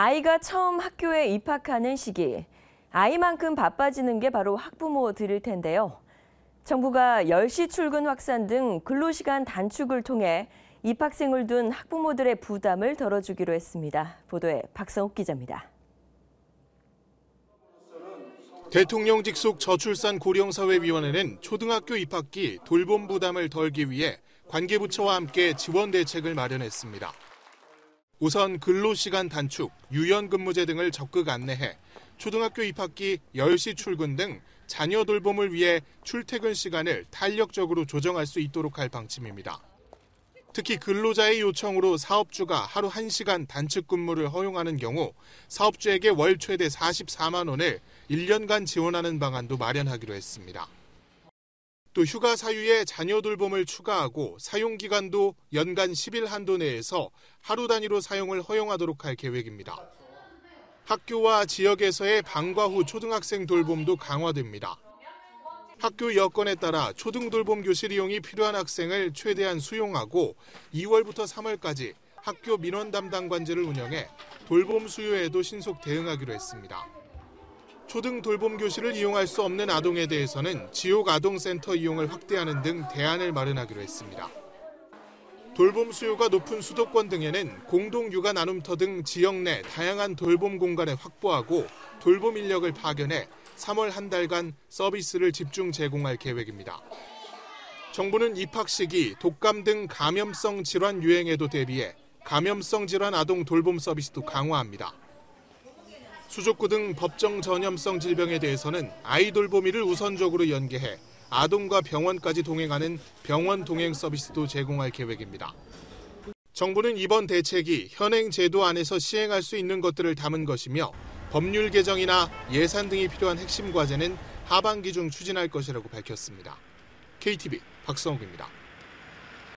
아이가 처음 학교에 입학하는 시기, 아이만큼 바빠지는 게 바로 학부모들일 텐데요. 정부가 10시 출근 확산 등 근로시간 단축을 통해 입학생을 둔 학부모들의 부담을 덜어주기로 했습니다. 보도에 박성욱 기자입니다. 대통령 직속 저출산 고령사회위원회는 초등학교 입학기 돌봄 부담을 덜기 위해 관계부처와 함께 지원 대책을 마련했습니다. 우선 근로시간 단축, 유연근무제 등을 적극 안내해 초등학교 입학기 10시 출근 등 자녀 돌봄을 위해 출퇴근 시간을 탄력적으로 조정할 수 있도록 할 방침입니다. 특히 근로자의 요청으로 사업주가 하루 1시간 단축 근무를 허용하는 경우 사업주에게 월 최대 44만 원을 1년간 지원하는 방안도 마련하기로 했습니다. 또 휴가 사유에 자녀 돌봄을 추가하고 사용기간도 연간 10일 한도 내에서 하루 단위로 사용을 허용하도록 할 계획입니다. 학교와 지역에서의 방과 후 초등학생 돌봄도 강화됩니다. 학교 여건에 따라 초등돌봄 교실 이용이 필요한 학생을 최대한 수용하고 2월부터 3월까지 학교 민원 담당 관제를 운영해 돌봄 수요에도 신속 대응하기로 했습니다. 초등 돌봄 교실을 이용할 수 없는 아동에 대해서는 지역 아동센터 이용을 확대하는 등 대안을 마련하기로 했습니다. 돌봄 수요가 높은 수도권 등에는 공동 육아 나눔터 등 지역 내 다양한 돌봄 공간을 확보하고 돌봄 인력을 파견해 3월 한 달간 서비스를 집중 제공할 계획입니다. 정부는 입학 시기 독감 등 감염성 질환 유행에도 대비해 감염성 질환 아동 돌봄 서비스도 강화합니다. 수족구 등 법정 전염성 질병에 대해서는 아이 돌보미를 우선적으로 연계해 아동과 병원까지 동행하는 병원 동행 서비스도 제공할 계획입니다. 정부는 이번 대책이 현행 제도 안에서 시행할 수 있는 것들을 담은 것이며 법률 개정이나 예산 등이 필요한 핵심 과제는 하반기 중 추진할 것이라고 밝혔습니다. KTV 박성욱입니다.